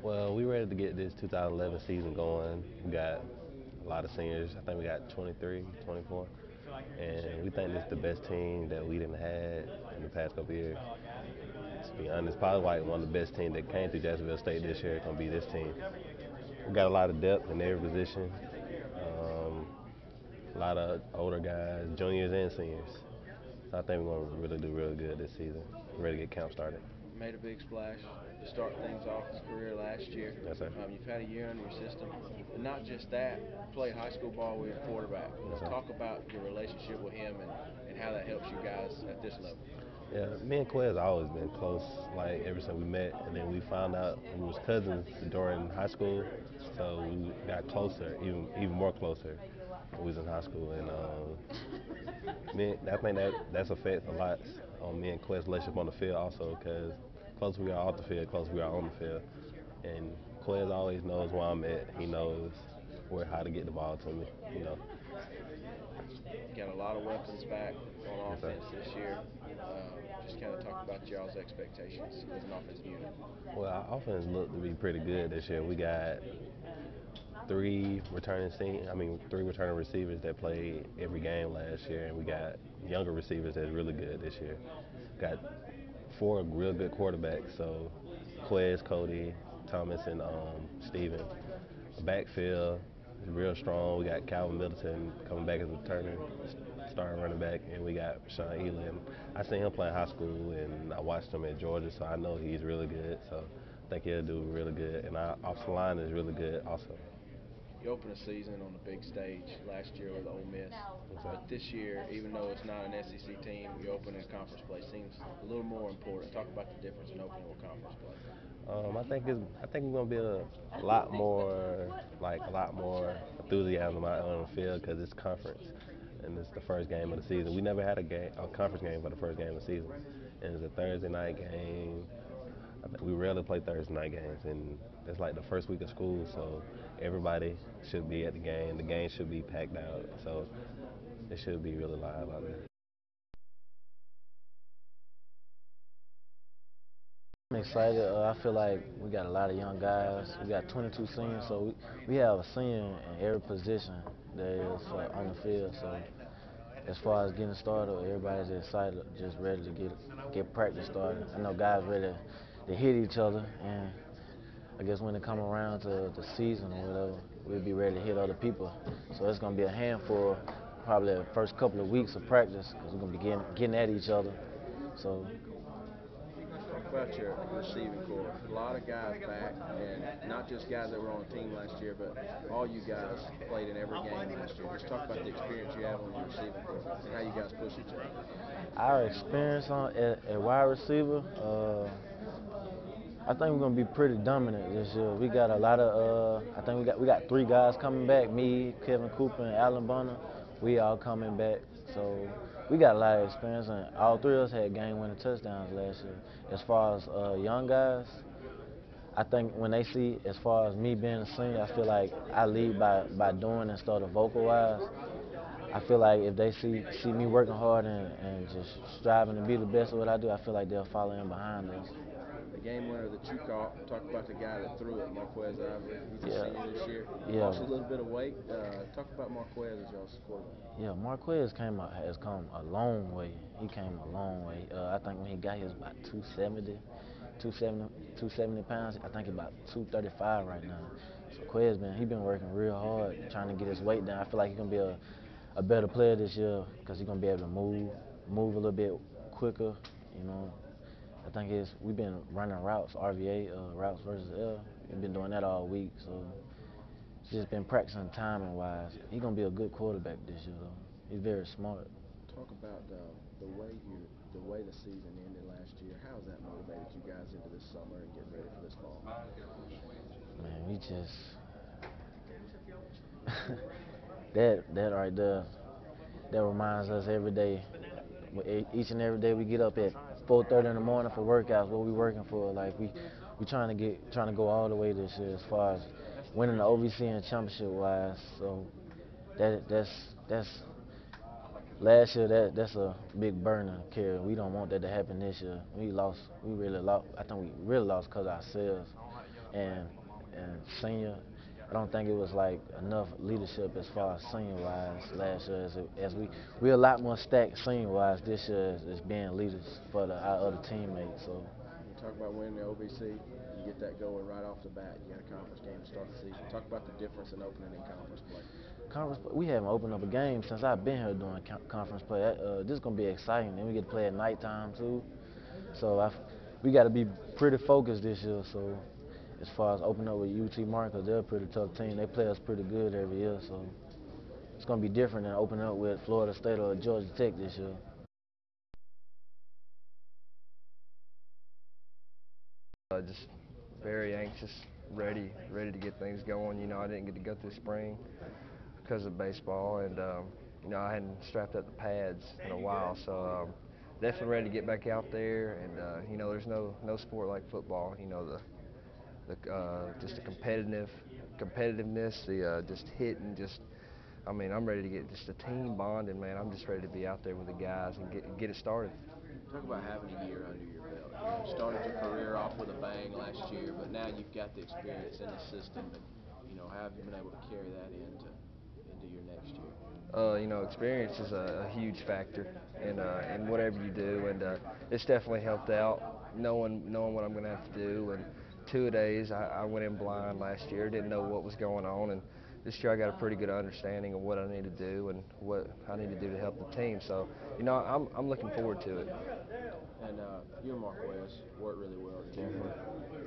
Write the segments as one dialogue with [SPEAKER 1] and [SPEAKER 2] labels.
[SPEAKER 1] Well, we ready to get this 2011 season going. We got a lot of seniors. I think we got 23, 24. And we think this is the best team that we didn't had in the past couple years. To be honest, probably like one of the best teams that came through Jacksonville State this year is going to be this team. We got a lot of depth in every position. Um, a lot of older guys, juniors and seniors. So I think we're going to really do real good this season. Ready to get camp started.
[SPEAKER 2] Made a big splash to start things off his career last year.
[SPEAKER 1] Yes, sir.
[SPEAKER 2] You've had a year under your system, but not just that. Played high school ball with your quarterback.
[SPEAKER 1] Yes, sir.
[SPEAKER 2] Talk about your relationship with him and how that helps you guys at this level.
[SPEAKER 1] Yeah, me and Quez always been close, like ever since we met, and then we found out we was cousins during high school, so we got closer, even more closer when we was in high school, and I think that's affect a lot on me and Quez's relationship on the field also, because closer we are off the field, closer we are on the field, and Quez always knows where I'm at. He knows where how to get the ball to me, you know.
[SPEAKER 2] You got a lot of weapons back on
[SPEAKER 1] Yes, sir.
[SPEAKER 2] offense this year. Just kind of talk about y'all's expectations as an offensive unit.
[SPEAKER 1] Well, our offense looked to be pretty good this year. We got three returning receivers that played every game last year, and we got younger receivers that's really good this year. Got four real good quarterbacks, so Quez, Cody, Thomas, and Steven. The backfield is real strong. We got Calvin Middleton coming back as a returner, starting running back, and we got Sean Elam. I seen him play in high school, and I watched him at Georgia, so I know he's really good. So I think he'll do really good. And our offensive line is really good also.
[SPEAKER 2] You opened a season on the big stage last year with Ole Miss,
[SPEAKER 1] So,
[SPEAKER 2] but this year, even though it's not an SEC team, you open in conference play seems a little more important. Talk about the difference in opening with conference play.
[SPEAKER 1] I think we're gonna be a lot more a lot more enthusiasm out on the field because it's conference and it's the first game of the season. We never had a conference game for the first game of the season, and it's a Thursday night game. I think we rarely play Thursday night games, and it's like the first week of school, so everybody should be at the game. The game should be packed out, so it should be really live out there.
[SPEAKER 3] I'm excited. I feel like we got a lot of young guys. We got 22 seniors, so we have a senior in every position that is on the field. So as far as getting started, everybody's excited, just ready to get practice started. I know guys ready to hit each other, and I guess when it come around to the season or whatever, we'll be ready to hit other people. So it's gonna be a handful, probably the first couple of weeks of practice, because we're gonna be getting at each other. So
[SPEAKER 2] Talk about your receiving core. A lot of guys back, and not just guys that were on the team last year, but all you guys played in every game last year. Just talk about the experience you have on your receiving core and how you guys push each other.
[SPEAKER 3] our experience at wide receiver, I think we're gonna be pretty dominant this year. We got a lot of, I think we got three guys coming back. Me, Kevin Cooper, and Alan Bonner. We all coming back. So we got a lot of experience, and all three of us had game-winning touchdowns last year. As far as young guys, I think when they see, as far as me being a senior, I feel like I lead by doing instead of vocal-wise. I feel like if they see me working hard and just striving to be the best at what I do, I feel like they'll follow in behind us.
[SPEAKER 2] The game winner that you caught, talk about the guy that threw it, Marquez Ivory. He's a
[SPEAKER 3] Yeah,
[SPEAKER 2] senior this year.
[SPEAKER 3] yeah,
[SPEAKER 2] Lost a little bit of weight. Talk about Marquez as y'all's quarterback.
[SPEAKER 3] yeah. Marquez has come a long way. He came a long way. I think when he got here, it was about 270 pounds. I think he's about 235 right now. So Quez he been working real hard trying to get his weight down. I feel like he's gonna be a better player this year because he's gonna be able to move a little bit quicker. You know, I think we've been running routes, RVA, routes versus L. We've been doing that all week, so it's just been practicing timing wise. He's gonna be a good quarterback this year though. He's very smart.
[SPEAKER 2] Talk about the way the season ended last year. How has that motivated you guys into this summer and getting ready for this fall?
[SPEAKER 3] Man, we just that right there. That reminds us every day. Each and every day we get up at 4:30 in the morning for workouts. What we working for? Like we trying to go all the way this year as far as winning the OVC and championship wise. So that's last year that's a big burner carry. We don't want that to happen this year. We really lost. I think we really lost because of ourselves. and senior. I don't think it was like enough leadership as far as senior wise last year as we a lot more stacked senior wise this year as being leaders for our other teammates. So
[SPEAKER 2] You talk about winning the OVC, you get that going right off the bat. You got a conference game to start the season. Talk about the difference in opening and conference play.
[SPEAKER 3] we haven't opened up a game since I've been here doing conference play. This is gonna be exciting. Then we get to play at nighttime too. So we got to be pretty focused this year. So as far as opening up with UT Marcus, they're a pretty tough team. They play us pretty good every year. So it's gonna be different than opening up with Florida State or Georgia Tech this year.
[SPEAKER 4] Just very anxious, ready to get things going. You know, I didn't get to go through spring because of baseball, and you know, I hadn't strapped up the pads in a while, so definitely ready to get back out there. And you know, there's no sport like football. You know, just the competitiveness, the just hitting, just. I mean, I'm ready to get just a team bonding, man. I'm just ready to be out there with the guys and get it started.
[SPEAKER 2] Talk about having a year under your belt. You started your career off with a bang last year, but now you've got the experience in the system, and how have you been able to carry that into your next year?
[SPEAKER 4] You know, experience is a huge factor in whatever you do, and it's definitely helped out knowing what I'm going to have to do. And two-a-days, I went in blind last year, didn't know what was going on, and this year I got a pretty good understanding of what I need to do and what I need to do to help the team. So, you know, I'm looking forward to it.
[SPEAKER 2] And you and Marquez worked really well together.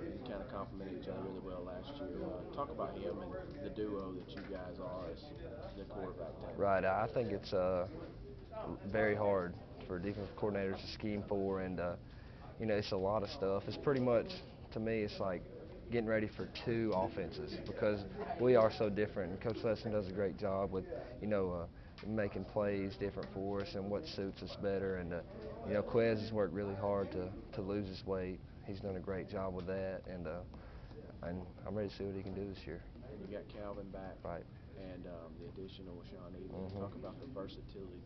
[SPEAKER 2] You kind of complemented each other really well last year. Talk about him and the duo that you guys are as the quarterback tandem.
[SPEAKER 4] Right, I think it's very hard for defensive coordinators to scheme for, and you know, it's a lot of stuff. It's pretty much, to me, it's like getting ready for two offenses because we are so different. And Coach Lesson does a great job with, you know, making plays different for us and what suits us better. And you know, Quez has worked really hard to lose his weight. He's done a great job with that, and I'm ready to see what he can do this year.
[SPEAKER 2] And you got Calvin back.
[SPEAKER 4] Right.
[SPEAKER 2] And the addition of Sean Ely. Talk about the versatility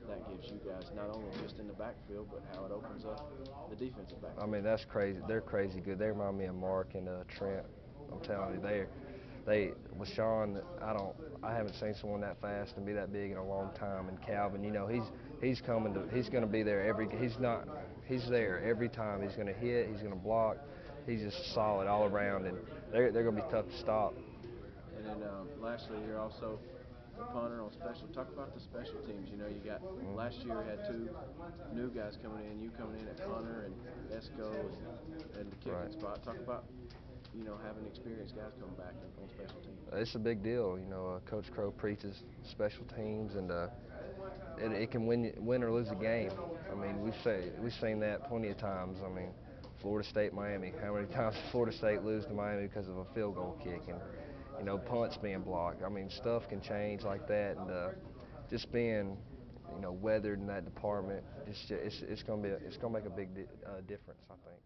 [SPEAKER 2] that gives you guys, not only just in the backfield, but how it opens up the defensive backfield.
[SPEAKER 4] I mean, that's crazy. They're crazy good. They remind me of Mark and Trent. I'm telling you, they with Sean, I haven't seen someone that fast and be that big in a long time. And Calvin, you know, he's going to be there he's there every time. He's going to hit, he's going to block. He's just solid all around, and they're going to be tough to stop.
[SPEAKER 2] And then lastly, you're also the punter on special. Talk about the special teams. You know, you got last year had two new guys coming in. You coming in at punter and Esco and the kicking spot. Talk about having experienced guys come back on special teams.
[SPEAKER 4] It's a big deal. You know, Coach Crow preaches special teams, and it can win or lose a game. I mean, we've seen that plenty of times. I mean, Florida State, Miami. How many times did Florida State lose to Miami because of a field goal kick and punts being blocked? I mean, stuff can change like that, and just being weathered in that department, it's gonna make a big difference, I think.